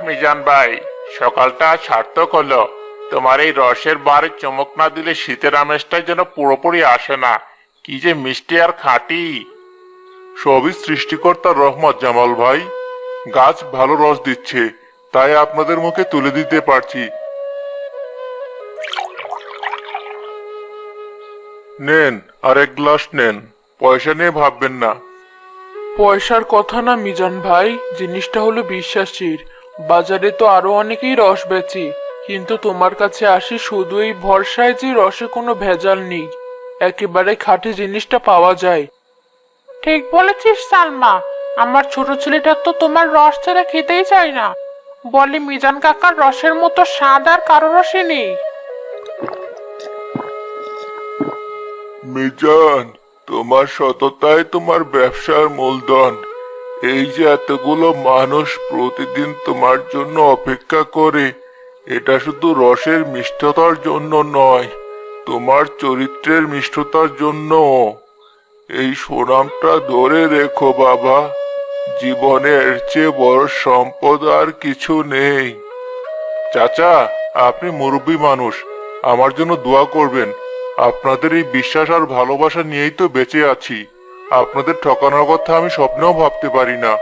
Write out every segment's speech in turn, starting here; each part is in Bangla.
মিজান ভাই, সকালটা আজ সার্থক হলো। তোমার এই রসের বারে চমক না দিলে শীতের আমেজটা যেন পুরোপুরি আসে না। কি যে মিষ্টি আর খাঁটি। সবই সৃষ্টিকর্তার রহমত জামাল ভাই। গাছ ভালো রস দিচ্ছে, তাই আপনাদের মুখে তুলে দিতে পারছি। নেন, আর এক গ্লাস নেন। পয়সা নিয়ে ভাববেন না। পয়সার কথা না মিজান ভাই, জিনিসটা হলো বিশ্বাসীর। বাজারে তো আরো অনেকেই রস বেচে, কিন্তু তোমার কাছে আসি শুধু এই ভরসায় যে রসে কোনো ভেজাল নেই, একেবারে খাঁটি জিনিসটা পাওয়া যায়। ঠিক বলেছিস সালমা, আমার ছোট ছেলেটা তো তোমার রস ছাড়া খেতেই চায় না। বলে মিজান কাকার রসের মতো স্বাদ আর কারো রসে নেই। মিজান, তোমার সততাই তোমার ব্যবসার মূলধন। এই যে এতগুলো মানুষ প্রতিদিন তোমার জন্য অপেক্ষা করে, এটা শুধু রসের মিষ্টতার জন্য নয়, তোমার চরিত্রের মিষ্টতার জন্য। এই সুনামটা ধরে রেখো বাবা। জীবনে এর চেয়ে বড় সম্পদ আর কিছু নেই। চাচা, আপনি মুরব্বী মানুষ, আমার জন্য দোয়া করবেন। আপনাদের এই বিশ্বাস আর ভালোবাসা নিয়েই তো বেঁচে আছি। আপনাদের ঠকানোর কথা আমি স্বপ্নেও ভাবতে পারি না।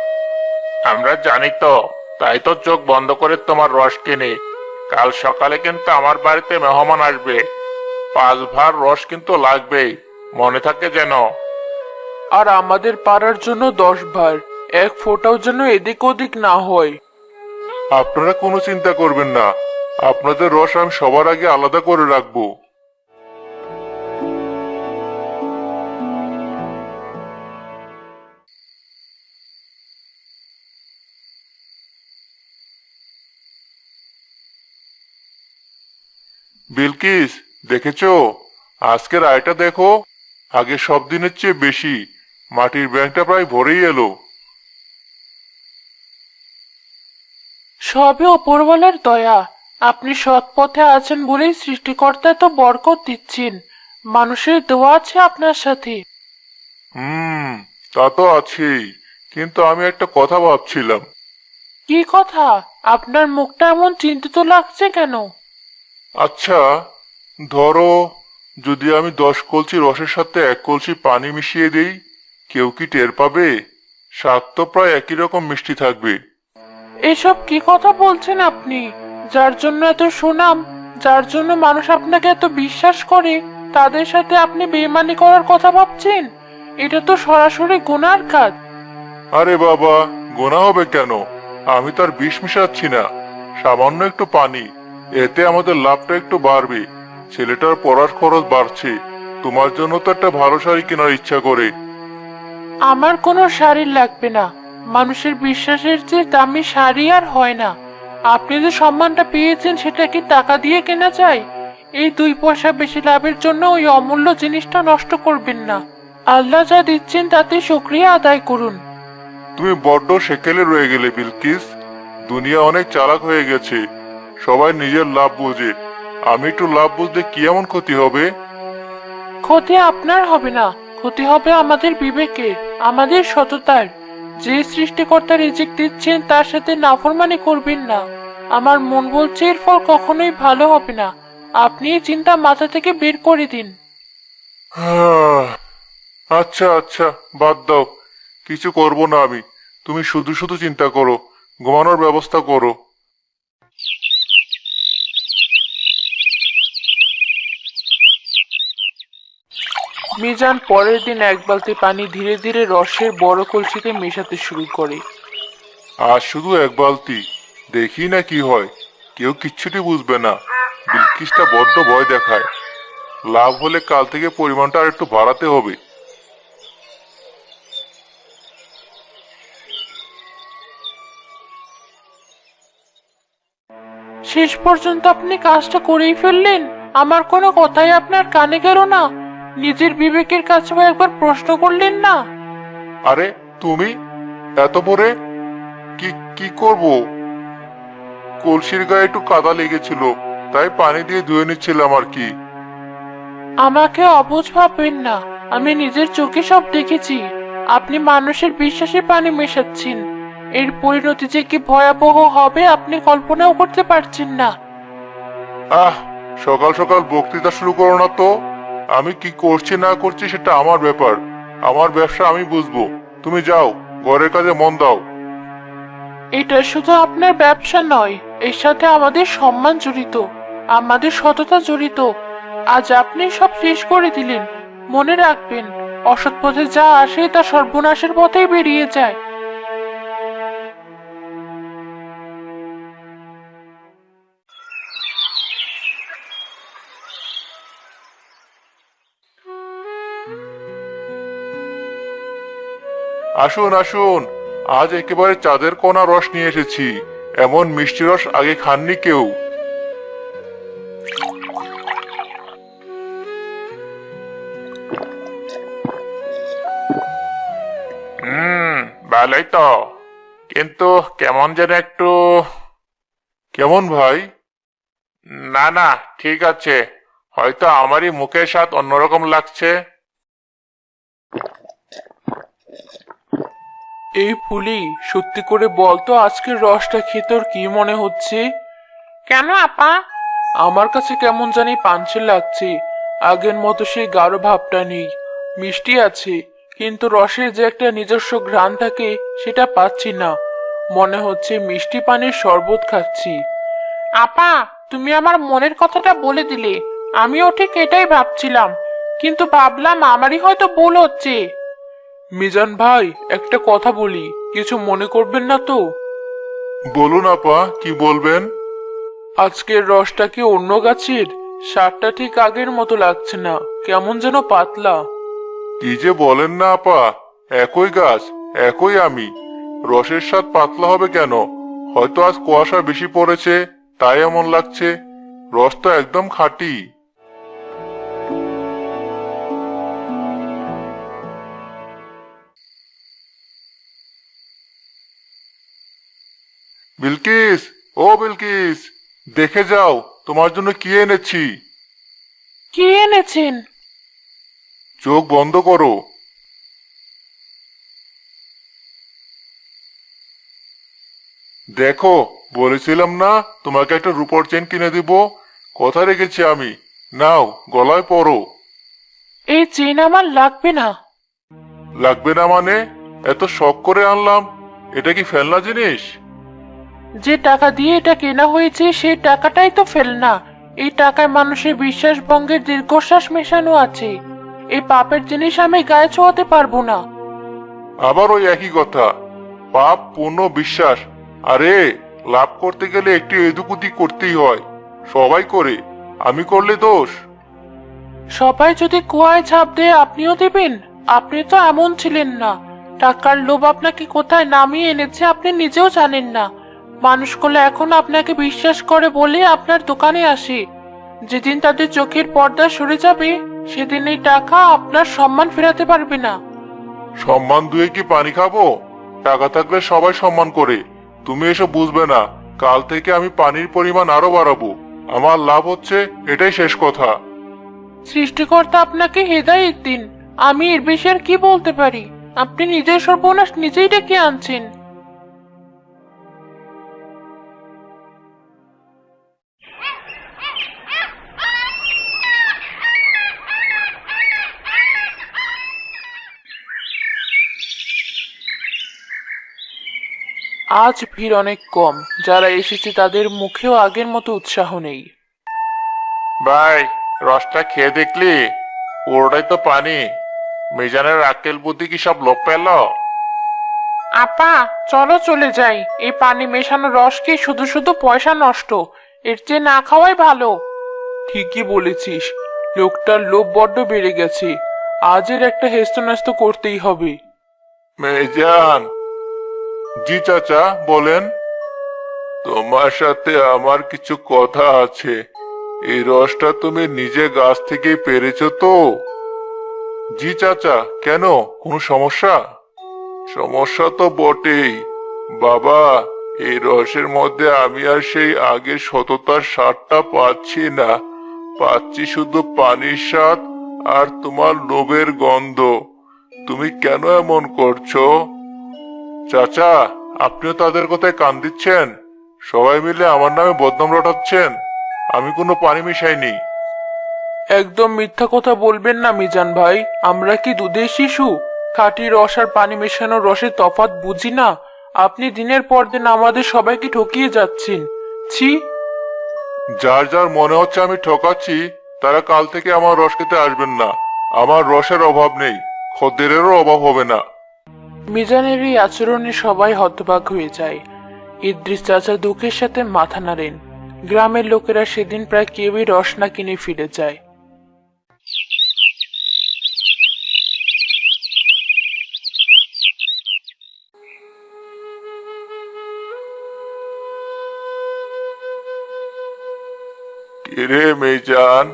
আমরা জানি তো, তাই তো চোখ বন্ধ করে তোমার রস কিনি। কাল সকালে কিন্তু আমার বাড়িতে মেহমান আসবে। 5 ভার রস কিন্তু লাগবেই, মনে থাকে যেন। আর আমাদের পাড়ার জন্য 10 ভার, এক ফোঁটাও যেন এদিক ওদিক না হয়। আপনারা কোনো চিন্তা করবেন না, আপনাদের রস আমি সবার আগে আলাদা করে রাখবো। বিলকিস, দেখেছো? আজকের আয়টা দেখো, আগে সব দিনের চেয়ে বেশি। মাটির ব্যাংকটা প্রায় ভরেই এলো। সবই ওপরওয়ালার দয়া। আপনি সৎ পথে আছেন বলেই সৃষ্টিকর্তা তো বরকত দিচ্ছেন। মানুষের দোয়া আছে আপনার সাথে। হুম, তা তো আছেই, কিন্তু আমি একটা কথা ভাবছিলাম। কি কথা? আপনার মুখটা এমন চিন্তিত লাগছে কেন? আচ্ছা, ধরো যদি আমি 10 কলসি রসের সাথে 1 কলসি পানি মিশিয়ে দেই, কেউ কি টের পাবে? স্বাদ তো প্রায় একই রকম মিষ্টি থাকবে। এসব কি কথা বলছেন আপনি? যার জন্য এত সুনাম, যার জন্য মানুষ আপনাকে এত বিশ্বাস করে, তাদের সাথে আপনি বেইমানি করার কথা ভাবছেন? এটা তো সরাসরি গুনার কাজ। আরে বাবা, গোনা হবে কেন? আমি তার বিষ মিশাচ্ছি না, সামান্য একটু পানি। এতে আমাদের লাভটা একটু বাড়বে। ছেলেটার পড়ার খরচ বাড়ছে, তোমার জন্য তো একটা ভালো শাড়ি কেনার ইচ্ছা করে। আমার কোনো শাড়ি লাগবে না। মানুষের বিশ্বাসের চেয়ে দামি শাড়ি আর হয় না। আপনি যে সম্মানটা পেয়েছেন সেটা কি টাকা দিয়ে কেনা যায়? এই 2 পয়সা বেশি লাভের জন্য ওই অমূল্য জিনিসটা নষ্ট করবেন না। আল্লাহ যা দিচ্ছেন তাতে শুকরিয়া আদায় করুন। তুমি বড্ড সেকেলে রয়ে গেলে বিলকিস। দুনিয়া অনেক চালাক হয়ে গেছে, সবাই নিজের লাভ বোঝে। আমি একটু লাভ বুঝলে কি এমন ক্ষতি হবে? ক্ষতি আপনার হবে না, ক্ষতি হবে আমাদের বিবেকের, আমাদের সততার। যে সৃষ্টিকর্তা রিজিক দিচ্ছেন তার সাথে নাফরমানি করবেন না। আমার মন বলছে এর ফল কখনোই ভালো হবে না। আপনি এই চিন্তা মাথা থেকে বের করে দিন। আচ্ছা আচ্ছা, বাদ দাও, কিছু করব না আমি। তুমি শুধু শুধু চিন্তা করো, ঘুমানোর ব্যবস্থা করো। মিজান পরের দিন 1 বালতি পানি ধীরে ধীরে রসের বড় কলসিতে মেশাতে শুরু করে। আর শুধু 1 বালতি, দেখি না কি হয়। কেউ কিচ্ছুটি বুঝবে না। বিলকিসটা বড্ড ভয় দেখায়। লাভ হলে কাল থেকে পরিমাণটা আর একটু বাড়াতে হবে। শেষ পর্যন্ত আপনি কাজটা করেই ফেললেন। আমার কোনো কথাই আপনার কানে গেল না। নিজের বিবেকের কাছেও একবার প্রশ্ন করলেন না? আরে তুমি এত ভোরে কি কি করব? কলসির গায়ে একটু কাদা লেগেছিল, তাই পানি দিয়ে ধুয়ে নিচ্ছিলাম আর কি। আমাকে অবুঝ ভাববেন না, আমি নিজের চোখে সব দেখেছি। আপনি মানুষের বিশ্বাসে পানি মেশাচ্ছেন। এর পরিণতি যে কি ভয়াবহ হবে আপনি কল্পনাও করতে পারছেন না। আহ, সকাল সকাল বক্তৃতা শুরু করো না তো। আমি কি করছি না করছি সেটা আমার ব্যাপার। আমার ব্যবসা আমি বুঝবো। তুমি যাও, ঘরের কাজে মন দাও। এটা শুধু আপনার ব্যবসা নয়, এর সাথে আমাদের সম্মান জড়িত, আমাদের সততা জড়িত। আজ আপনি সব শেষ করে দিলেন। মনে রাখবেন, অসৎ পথে যা আসে তা সর্বনাশের পথেই বেরিয়ে যায়। আসুন আসুন, আজ একেবারে চাঁদের কোনা রস নিয়ে এসেছি। এমন মিষ্টি রস আগে খাননি কেউ। ভালোই তো, কিন্তু কেমন যেন একটু। কেমন ভাই? না না, ঠিক আছে, হয়তো আমারই মুখের স্বাদ অন্যরকম লাগছে। এই ফুলি, সত্যি করে বল তো আজকের রসটা খেয়ে তোর কি মনে হচ্ছে? কেন আপা? আমার কাছে কেমন জানি পানসে লাগছে। আগের মতো সেই গাঢ় ভাবটা নেই। মিষ্টি আছে, কিন্তু রসের যে একটা নিজস্ব ঘ্রাণ থাকে সেটা পাচ্ছি না। মনে হচ্ছে মিষ্টি পানির শরবত খাচ্ছি। আপা, তুমি আমার মনের কথাটা বলে দিলে। আমিও ঠিক এটাই ভাবছিলাম, কিন্তু ভাবলাম আমারই হয়তো ভুল হচ্ছে। মিজান ভাই, একটা কথা বলি, কিছু মনে করবেন না তো? বলুন আপা, কি বলবেন? আজকের রসটা কি অন্য গাছের? স্বাদটা ঠিক আগের মতো লাগছে না, কেমন যেন পাতলা। কি যে বলেন না আপা, একই গাছ, একই আমি। রসের স্বাদ পাতলা হবে কেন? হয়তো আজ কুয়াশা বেশি পড়েছে, তাই এমন লাগছে। রস তো একদম খাঁটি। বিলকিস, ও বিলকিস, দেখে যাও তোমার জন্য কি এনেছি। কি এনেছেন? চোখ বন্ধ করো। দেখো, বলেছিলাম না তোমাকে একটা রূপোর চেন কিনে দিব। কথা রেখেছি আমি। নাও, গলায় পরো। এই চেন আমার লাগবে না। লাগবে না মানে? এত শখ করে আনলাম, এটা কি ফেলনা জিনিস? যে টাকা দিয়ে এটা কেনা হয়েছে সেই টাকাটাই তো ফেলনা। এই টাকায় মানুষের বিশ্বাস ভঙ্গের দীর্ঘশ্বাস মেশানো আছে। এই পাপের জিনিস আমি গায়ে ছোঁয়াতে পারবো না। আবার ওই একই কথা, পাপ পুণ্য বিশ্বাস। আরে, লাভ করতে গেলে একটু এদিকুদি করতেই হয়। সবাই করে, আমি করলে দোষ? সবাই যদি কুয়ায় ঝাঁপ দেয় আপনিও দেবেন? আপনি তো এমন ছিলেন না। টাকার লোভ আপনাকে কোথায় নামিয়ে এনেছে আপনি নিজেও জানেন না। মানুষগুলো এখন আপনাকে বিশ্বাস করে বলে আপনার দোকানে আসে। যেদিন তাদের চোখের পর্দা সরে যাবে, সেদিন এই টাকা আপনার সম্মান ফেরাতে পারবে না। সম্মান দুয়ে কি পানি খাবো? টাকা থাকলে সবাই সম্মান করে। তুমি এসব বুঝবে না। কাল থেকে আমি পানির পরিমাণ আরো বাড়াবো। আমার লাভ হচ্ছে, এটাই শেষ কথা। সৃষ্টিকর্তা আপনাকে হেদায়েত দিন। আমি এর বেশি আর কি বলতে পারি? আপনি নিজের সর্বনাশ নিজেই ডেকে আনছেন। আজ ভিড় অনেক কম। যারা এসেছে তাদের মুখেও আগের মতো উৎসাহ নেই। ভাই, রসটা খেয়ে দেখলি? পুরোটাই তো পানি। মিজানের আক্কেল বুদ্ধি কি সব লোপ পেল? আপা, চলো চলে যাই। এই পানি মেশানো রস কি শুধু শুধু পয়সা নষ্ট? এর চেয়ে না খাওয়াই ভালো। ঠিকই বলেছিস, লোকটার লোভ বড্ড বেড়ে গেছে। আজের একটা হেস্তনেস্ত করতেই হবে। মেজান। জি চাচা, বলেন। তোমার সাথে আমার কিছু কথা আছে। এই রসটা তুমি নিজে গাছ থেকে পেরেছো তো? জি চাচা, কেন, কোনো সমস্যা? সমস্যা তো বটেই বাবা। এই রসের মধ্যে আমি আর সেই আগের সততার স্বাদটা পাচ্ছি না। পাচ্ছি শুধু পানির স্বাদ আর তোমার লোভের গন্ধ। তুমি কেন এমন করছো? চাচা, আপনিও তাদের কথায় কান দিচ্ছেন? সবাই মিলে আমার নামে বদনাম রটাচ্ছেন। আমি কোনো পানি মিশাইনি। একদম মিথ্যা কথা বলবেন না মিজান ভাই, আমরা কি দুধের শিশু? খাঁটি রস আর পানি মেশানো রসের তফাৎ বুঝি না? আপনি দিনের পর দিন আমাদের সবাইকে ঠকিয়ে যাচ্ছেন। ছি! যার যার মনে হচ্ছে আমি ঠকাচ্ছি, তারা কাল থেকে আমার রস খেতে আসবেন না। আমার রসের অভাব নেই, খদ্দেরেরও অভাব হবে না। মিজানের এই আচরণে সবাই হতবাক হয়ে যায়। ইদ্রিস চাচা দুঃখের সাথে মাথা নাড়েন। গ্রামের লোকেরা সেদিন প্রায় কেউই রস না কিনে ফিরে যায়। কিরে মেজান,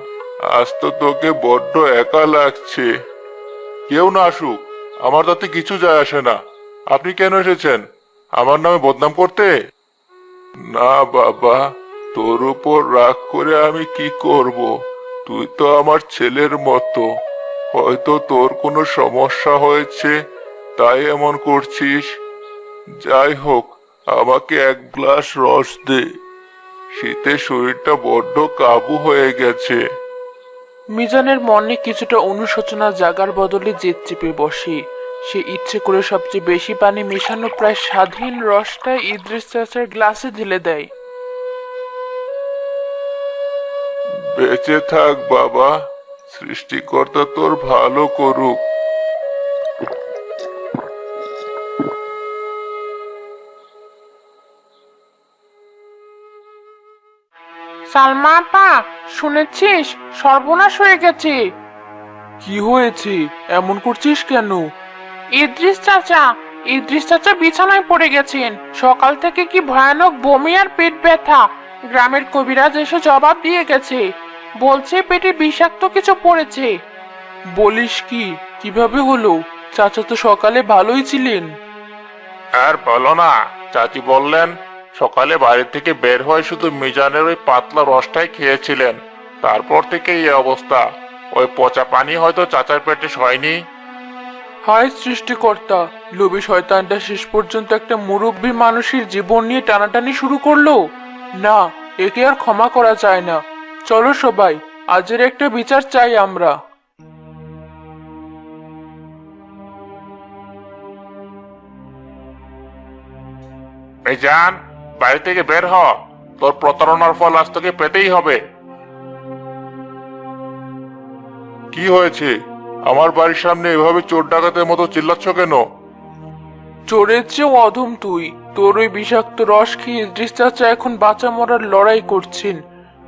আজ তো তোকে বড্ড একা লাগছে। কেউ না আসুক, আমার তাতে কিছু যায় আসে না। আপনি কেন এসেছেন? আমার নামে বদনাম করতে? না বাবা, তোর উপর রাগ করে আমি কি করব? তুই তো আমার ছেলের মতো। হয়তো তোর কোনো সমস্যা হয়েছে, তাই এমন করছিস। যাই হোক, আমাকে এক গ্লাস রস দে। শীতে শরীরটা বড্ড কাবু হয়ে গেছে। মিজানের মনে কিছুটা অনুশোচনা জাগার বদলে জেদ চেপে বসে। সে ইচ্ছে করে সবচেয়ে বেশি পানি মেশানো প্রায় স্বাধীন রসটা ইদ্রিস চাচার গ্লাসে ঢেলে দেয়। বেঁচে থাক বাবা, সৃষ্টিকর্তা তোর ভালো করুক। সালমা আপা, শুনেছিস? সর্বনাশ হয়ে গেছে। কি হয়েছে? এমন করছিস কেন? ইদ্রিস চাচা বিছানায় পড়ে গেছেন। সকাল থেকে কি ভয়ানক বমি আর পেট ব্যথা। গ্রামের কবিরাজ এসে জবাব দিয়ে গেছে, বলছে পেটে বিষাক্ত কিছু পড়েছে। বলিস কি? কিভাবে হলো? চাচা তো সকালে ভালোই ছিলেন। আর বলো না, চাচি বললেন সকালে বাড়ি থেকে বের হয়ে শুধু মিজানের ওই পাতলা রসটাই খেয়েছিলেন। তারপর থেকে এই অবস্থা। ওই পচা পানি হয়তো চাচার পেটে হয়নি। হায় সৃষ্টিকর্তা, লোভী শয়তানটা শেষ পর্যন্ত একটা মুরব্বী মানুষের জীবন নিয়ে টানাটানি শুরু করলো। না, একে আর ক্ষমা করা যায় না। চলো সবাই, আজের একটা বিচার চাই আমরা। মিজান, বাড়ি থেকে বের হ। তোর প্রতারণার ফল আজ তোকে পেতেই হবে। কি হয়েছে? আমার বাড়ির সামনে এভাবে চোর ডাকাতের মতো চিল্লাচ্ছ কেন? চোরের চেয়েও অধম তুই। তোর ওই বিষাক্ত রস খেয়ে ইদ্রিস চাচা এখন বাঁচা মরার লড়াই করছেন।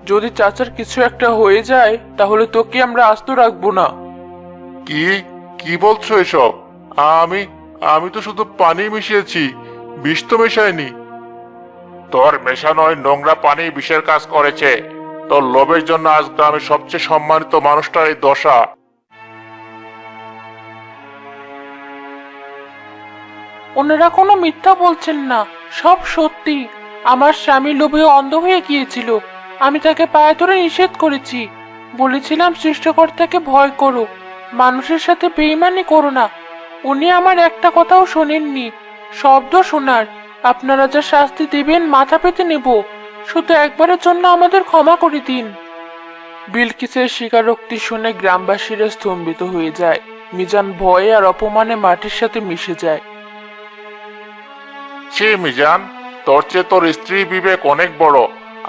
যদি চাচার কিছু একটা হয়ে যায়, তাহলে তোকে আমরা আস্ত রাখবো না। কি কি বলছো এসব? আমি আমি তো শুধু পানি মিশিয়েছি, বিষ তো মেশাইনি। তোর মেশানো ওই নোংরা পানি বিষের কাজ করেছে। তোর লোভের জন্য আজ গ্রামের সবচেয়ে সম্মানিত মানুষটার এই দশা। ওনারা কোনো মিথ্যা বলছেন না, সব সত্যি। আমার স্বামী লোভে অন্ধ হয়ে গিয়েছিল। আমি তাকে পায়ে ধরে নিষেধ করেছি। বলেছিলাম সৃষ্টিকর্তাকে ভয় করো, মানুষের সাথে বেইমানি করো না। উনি আমার একটা কথাও শোনেননি। শব্দ শোনার, আপনারা যা শাস্তি দেবেন মাথা পেতে নেব। শুধু একবারের জন্য আমাদের ক্ষমা করে দিন। বিলকিসের স্বীকারোক্তি শুনে গ্রামবাসীরা স্তম্ভিত হয়ে যায়। মিজান ভয়ে আর অপমানে মাটির সাথে মিশে যায়। ছি মিজান, তোর চেয়ে তোর স্ত্রী বিবেক অনেক বড়।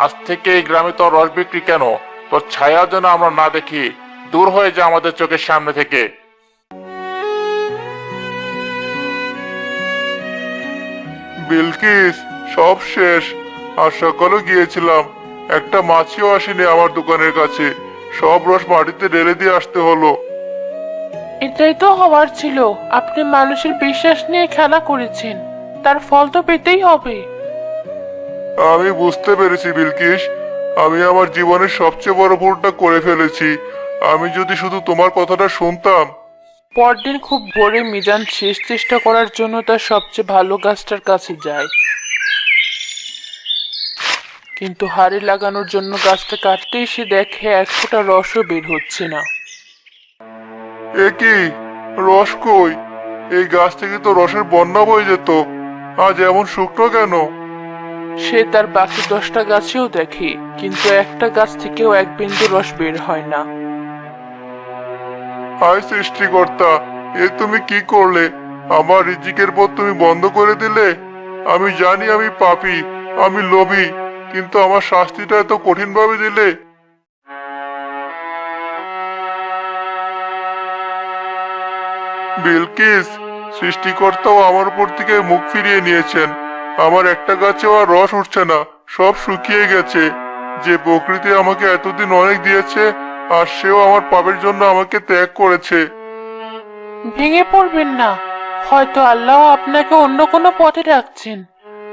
আজ থেকে এই গ্রামে তোর রস বিক্রি কেন? তোর ছায়া যেন আমরা না দেখি। দূর হয়ে যা আমাদের চোখের সামনে থেকে। বিলকিস, সব শেষ। আর সকালেও গিয়েছিলাম, একটা মাছিও আসেনি আমার দোকানের কাছে। সব রস মাটিতে ঢেলে দিয়ে আসতে হলো। এটাই তো হওয়ার ছিল। আপনি মানুষের বিশ্বাস নিয়ে খেলা করেছেন, তার ফল তো পেতেই হবে। আমি বুঝতে পেরেছি বিলকিস, আমি আমার জীবনের সবচেয়ে বড় ভুলটা করে ফেলেছি। আমি যদি শুধু তোমার কথাটা শুনতাম। পরদিন খুব ভোরে মিজান শেষ চেষ্টা করার জন্য তার সবচেয়ে ভালো গাছটার কাছে যায়। কিন্তু হাড়ি লাগানোর জন্য গাছটা কাটতেই সে দেখে এক ফোঁটা রসও বের হচ্ছে না। এ কি? রস কই? এই গাছ থেকে তো রসের বন্যা বয়ে যেত। আজ এমন শুকনো কেন? সে তার বাকি 10টা গাছেও দেখে, কিন্তু একটা গাছ থেকেও এক বিন্দু রস বের হয় না। হায় সৃষ্টিকর্তা, এ তুমি কি করলে? আমার রিজিকের পথ তুমি বন্ধ করে দিলে। আমি জানি আমি পাপী, আমি লোভী, কিন্তু আমার শাস্তিটা এত কঠিন ভাবে দিলে। বিলকিস, সৃষ্টিকর্তাও আমার উপর থেকে মুখ ফিরিয়ে নিয়েছেন। আমার একটা গাছেও আর রস উঠছে না, সব শুকিয়ে গেছে। যে প্রকৃতি আমাকে এতদিন অনেক দিয়েছে, আর সেও আমার পাপের জন্য আমাকে ত্যাগ করেছে। ভেঙে পড়বেন না, হয়তো আল্লাহ আপনাকে অন্য কোনো পথে রাখছেন।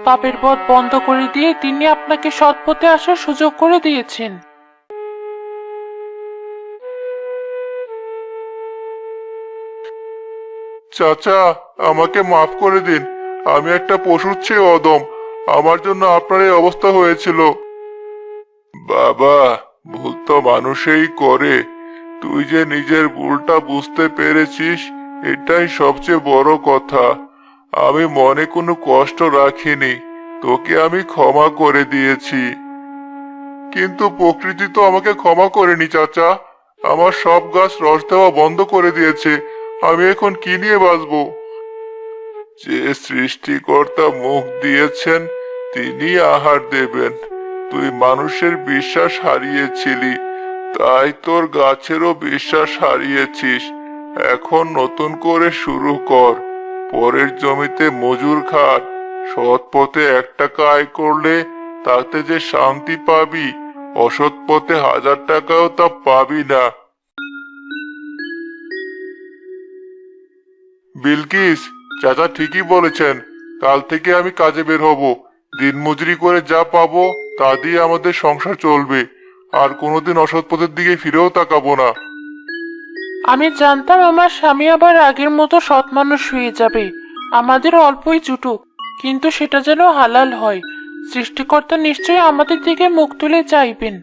পাপের পথ বন্ধ করে দিয়ে তিনি আপনাকে সৎ পথে আসার সুযোগ করে দিয়েছেন। চাচা, আমাকে মাফ করে দিন। আমি একটা পশুর চেয়ে অদম, আমার জন্য আপনার এই অবস্থা হয়েছিল। বাবা, ভুল তো মানুষই করে। তুই যে নিজের ভুলটা বুঝতে পেরেছিস, এটাই সবচেয়ে বড় কথা। আমি মনে কোনো কষ্ট রাখিনি, তোকে আমি ক্ষমা করে দিয়েছি। কিন্তু প্রকৃতি তো আমাকে ক্ষমা করেনি চাচা। আমার সব গাছ রস দেওয়া বন্ধ করে দিয়েছে। আমি এখন কি নিয়ে বাঁচবো? যে সৃষ্টিকর্তা মুখ দিয়েছেন, তিনি আহার দেবেন। তুই মানুষের বিশ্বাস হারিয়েছিলি, তাই তোর গাছেরও বিশ্বাস হারিয়েছিস। এখন নতুন করে শুরু কর। পরের জমিতে মজুর খাট। সৎ পথে 1 টাকা আয় করলে তাতে যে শান্তি পাবি, অসৎ পথে 1000 টাকাও তা পাবি না। বিলকিস, চাচা ঠিকই বলেছেন। কাল থেকে আমি কাজে বের হব। দিনমজুরি করে যা পাবো তা দিয়ে আমাদের সংসার চলবে। আর কোনোদিন অসৎ পথের দিকে ফিরেও তাকাবো না। আমি জানতাম আমার স্বামী আবার আগের মতো সৎ মানুষ হয়ে যাবে। আমাদের অল্পই জুটুক, কিন্তু সেটা যেন হালাল হয়। সৃষ্টিকর্তা নিশ্চয়ই আমাদের দিকে মুখ তুলে চাইবেন।